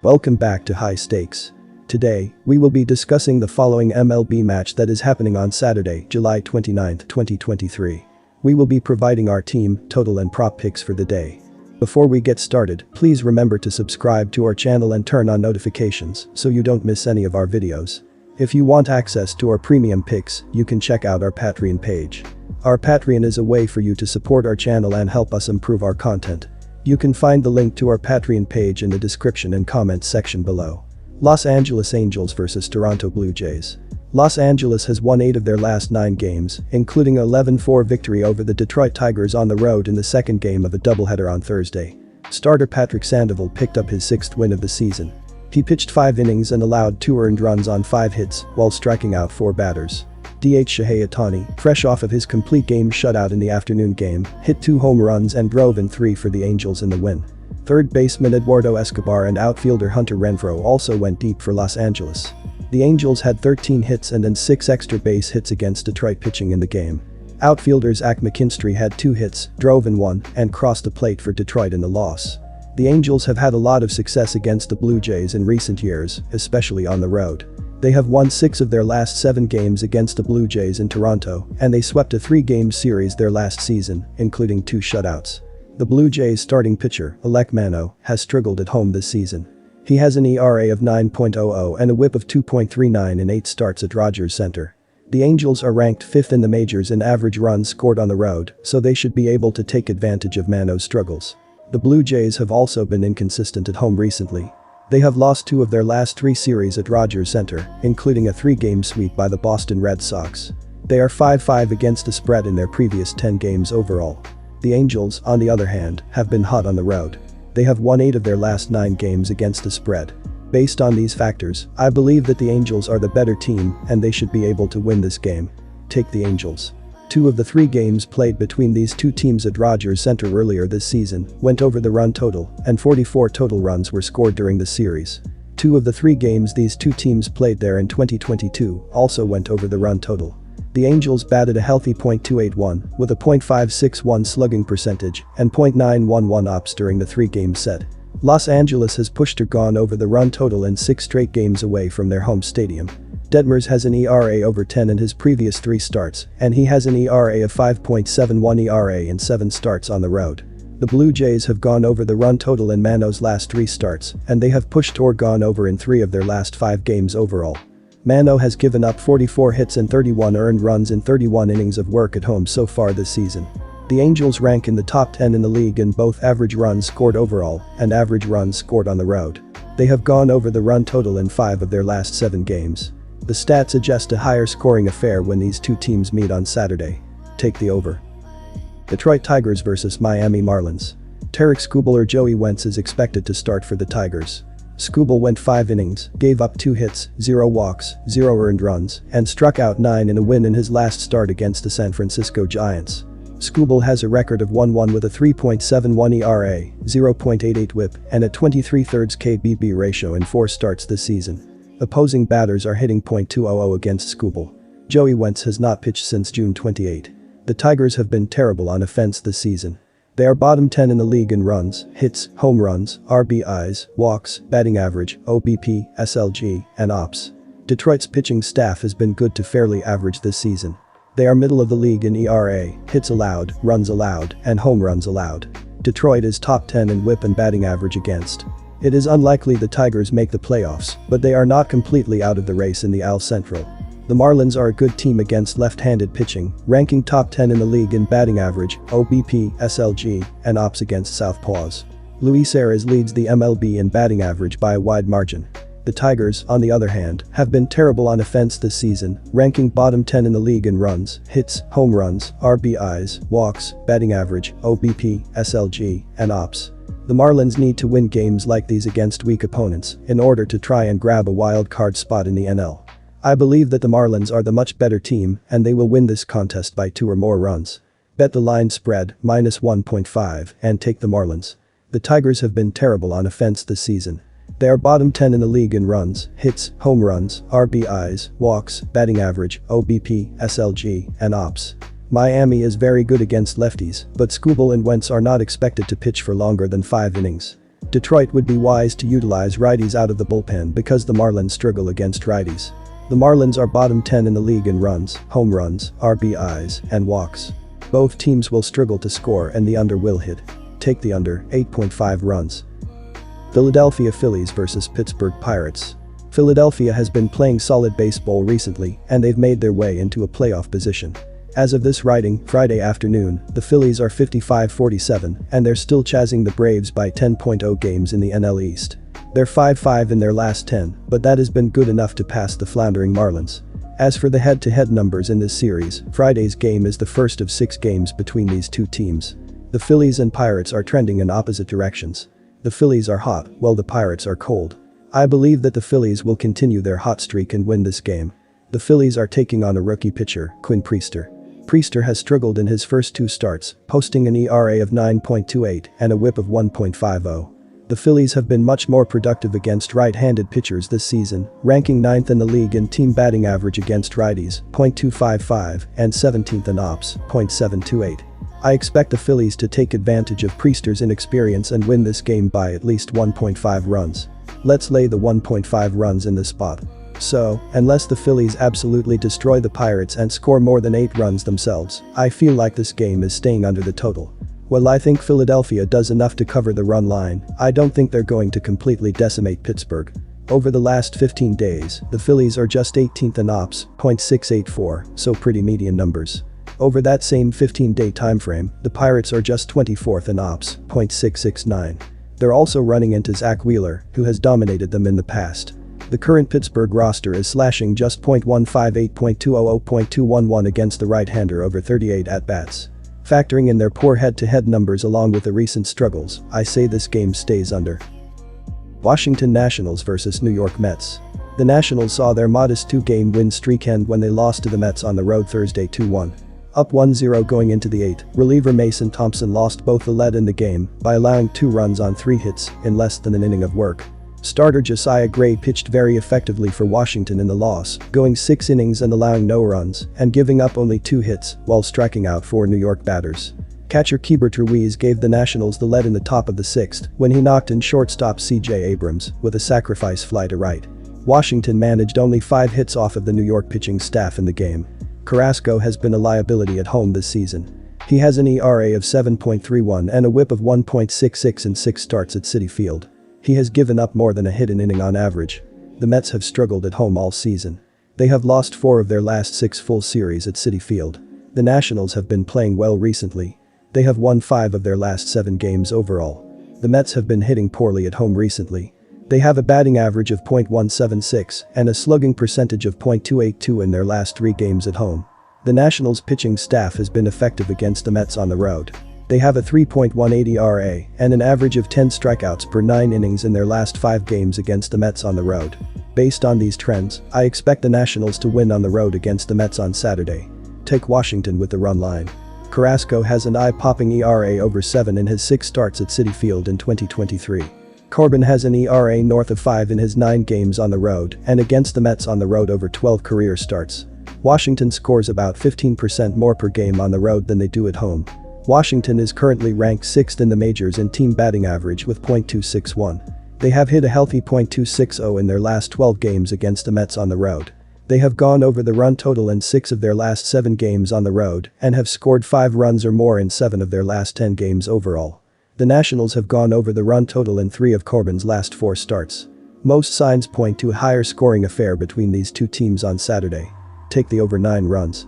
Welcome back to High Stakes. Today, we will be discussing the following MLB match that is happening on Saturday, July 29, 2023. We will be providing our team, total and prop picks for the day. Before we get started, please remember to subscribe to our channel and turn on notifications so you don't miss any of our videos. If you want access to our premium picks, you can check out our Patreon page. Our Patreon is a way for you to support our channel and help us improve our content. You can find the link to our Patreon page in the description and comments section below. Los Angeles Angels vs Toronto Blue Jays. Los Angeles has won 8 of their last 9 games, including an 11-4 victory over the Detroit Tigers on the road in the second game of a doubleheader on Thursday. Starter Patrick Sandoval picked up his 6th win of the season. He pitched 5 innings and allowed 2 earned runs on 5 hits while striking out 4 batters. DH Shohei Ohtani, fresh off of his complete game shutout in the afternoon game, hit 2 home runs and drove in 3 for the Angels in the win. Third baseman Eduardo Escobar and outfielder Hunter Renfroe also went deep for Los Angeles. The Angels had 13 hits and then 6 extra base hits against Detroit pitching in the game. Outfielders Zach McKinstry had 2 hits, drove in 1, and crossed the plate for Detroit in the loss. The Angels have had a lot of success against the Blue Jays in recent years, especially on the road. They have won 6 of their last 7 games against the Blue Jays in Toronto, and they swept a 3-game series their last season, including 2 shutouts. The Blue Jays starting pitcher, Alek Manoah, has struggled at home this season. He has an ERA of 9.00 and a WHIP of 2.39 in 8 starts at Rogers Center. The Angels are ranked 5th in the majors in average runs scored on the road, so they should be able to take advantage of Manoah's struggles. The Blue Jays have also been inconsistent at home recently. They have lost 2 of their last 3 series at Rogers Center, including a 3-game sweep by the Boston Red Sox. They are 5-5 against the spread in their previous 10 games overall. The Angels, on the other hand, have been hot on the road. They have won 8 of their last 9 games against the spread. Based on these factors, I believe that the Angels are the better team and they should be able to win this game. Take the Angels. 2 of the 3 games played between these 2 teams at Rogers Center earlier this season went over the run total, and 44 total runs were scored during the series. 2 of the 3 games these 2 teams played there in 2022 also went over the run total. The Angels batted a healthy .281 with a .561 slugging percentage and .911 ops during the 3-game set. Los Angeles has pushed or gone over the run total in 6 straight games away from their home stadium. Detmers has an ERA over 10 in his previous 3 starts, and he has an ERA of 5.71 ERA in 7 starts on the road. The Blue Jays have gone over the run total in Manoah's last 3 starts, and they have pushed or gone over in 3 of their last 5 games overall. Manoah has given up 44 hits and 31 earned runs in 31 innings of work at home so far this season. The Angels rank in the top 10 in the league in both average runs scored overall and average runs scored on the road. They have gone over the run total in 5 of their last 7 games. The stats suggest a higher scoring affair when these 2 teams meet on Saturday. Take the over. Detroit Tigers vs Miami Marlins. Tarik Skubal or Joey Wentz is expected to start for the Tigers. Skubal went 5 innings, gave up 2 hits, 0 walks, 0 earned runs, and struck out 9 in a win in his last start against the San Francisco Giants. Skubal has a record of 1-1 with a 3.71 ERA, 0.88 WHIP, and a 23/3 KBB ratio in 4 starts this season. Opposing batters are hitting .200 against Skubal. Joey Wentz has not pitched since June 28. The Tigers have been terrible on offense this season. They are bottom 10 in the league in runs, hits, home runs, RBIs, walks, batting average, OBP, SLG, and ops. Detroit's pitching staff has been good to fairly average this season. They are middle of the league in ERA, hits allowed, runs allowed, and home runs allowed. Detroit is top 10 in WHIP and batting average against. It is unlikely the Tigers make the playoffs, but they are not completely out of the race in the AL Central. The Marlins are a good team against left-handed pitching, ranking top 10 in the league in batting average, OBP, SLG, and ops against southpaws. Luis Arias leads the MLB in batting average by a wide margin. The Tigers, on the other hand, have been terrible on offense this season, ranking bottom 10 in the league in runs, hits, home runs, RBIs, walks, batting average, OBP, SLG, and ops. The Marlins need to win games like these against weak opponents in order to try and grab a wild card spot in the NL. I believe that the Marlins are the much better team and they will win this contest by 2 or more runs. Bet the line spread, -1.5, and take the Marlins. The Tigers have been terrible on offense this season. They are bottom 10 in the league in runs, hits, home runs, RBIs, walks, batting average, OBP, SLG, and ops. Miami is very good against lefties, but Skubal and Wentz are not expected to pitch for longer than 5 innings. Detroit would be wise to utilize righties out of the bullpen because the Marlins struggle against righties. The Marlins are bottom 10 in the league in runs, home runs, RBIs, and walks. Both teams will struggle to score and the under will hit. Take the under, 8.5 runs. Philadelphia Phillies vs Pittsburgh Pirates. Philadelphia has been playing solid baseball recently and they've made their way into a playoff position. As of this writing, Friday afternoon, the Phillies are 55-47 and they're still chasing the Braves by 10.0 games in the NL East. They're 5-5 in their last 10, but that has been good enough to pass the floundering Marlins. As for the head-to-head numbers in this series, Friday's game is the first of 6 games between these two teams. The Phillies and Pirates are trending in opposite directions. The Phillies are hot, while the Pirates are cold. I believe that the Phillies will continue their hot streak and win this game. The Phillies are taking on a rookie pitcher, Quinn Priester. Priester has struggled in his first 2 starts, posting an ERA of 9.28 and a whip of 1.50. The Phillies have been much more productive against right-handed pitchers this season, ranking 9th in the league in team batting average against righties, .255, and 17th in ops, .728. I expect the Phillies to take advantage of Priester's inexperience and win this game by at least 1.5 runs. Let's lay the 1.5 runs in this spot. So, unless the Phillies absolutely destroy the Pirates and score more than 8 runs themselves, I feel like this game is staying under the total. While I think Philadelphia does enough to cover the run line, I don't think they're going to completely decimate Pittsburgh. Over the last 15 days, the Phillies are just 18th in ops, .684, so pretty median numbers. Over that same 15-day timeframe, the Pirates are just 24th in ops, .669. They're also running into Zach Wheeler, who has dominated them in the past. The current Pittsburgh roster is slashing just .158, .200, .211 against the right-hander over 38 at-bats. Factoring in their poor head-to-head numbers along with the recent struggles, I say this game stays under. Washington Nationals vs New York Mets. The Nationals saw their modest 2-game win streak end when they lost to the Mets on the road Thursday 2-1. Up 1-0 going into the 8th, reliever Mason Thompson lost both the lead in the game by allowing 2 runs on 3 hits in less than an inning of work. Starter Josiah Gray pitched very effectively for Washington in the loss, going 6 innings and allowing no runs and giving up only 2 hits while striking out 4 New York batters. Catcher Keibert Ruiz gave the Nationals the lead in the top of the 6th when he knocked in shortstop C.J. Abrams with a sacrifice fly to right. Washington managed only 5 hits off of the New York pitching staff in the game. Carrasco has been a liability at home this season. He has an ERA of 7.31 and a whip of 1.66 in 6 starts at Citi Field. He has given up more than a hit an inning on average. The Mets have struggled at home all season. They have lost 4 of their last 6 full series at Citi Field. The Nationals have been playing well recently. They have won 5 of their last 7 games overall. The Mets have been hitting poorly at home recently. They have a batting average of .176 and a slugging percentage of .282 in their last 3 games at home. The Nationals' pitching staff has been effective against the Mets on the road. They have a 3.18 ERA and an average of 10 strikeouts per 9 innings in their last 5 games against the Mets on the road. Based on these trends, I expect the Nationals to win on the road against the Mets on Saturday. Take Washington with the run line. Carrasco has an eye-popping ERA over 7 in his 6 starts at Citi Field in 2023. Corbin has an ERA north of 5 in his 9 games on the road and against the Mets on the road over 12 career starts. Washington scores about 15% more per game on the road than they do at home. Washington is currently ranked 6th in the majors in team batting average with .261. They have hit a healthy .260 in their last 12 games against the Mets on the road. They have gone over the run total in 6 of their last 7 games on the road and have scored 5 runs or more in 7 of their last 10 games overall. The Nationals have gone over the run total in 3 of Corbin's last 4 starts. Most signs point to a higher scoring affair between these two teams on Saturday. Take the over 9 runs.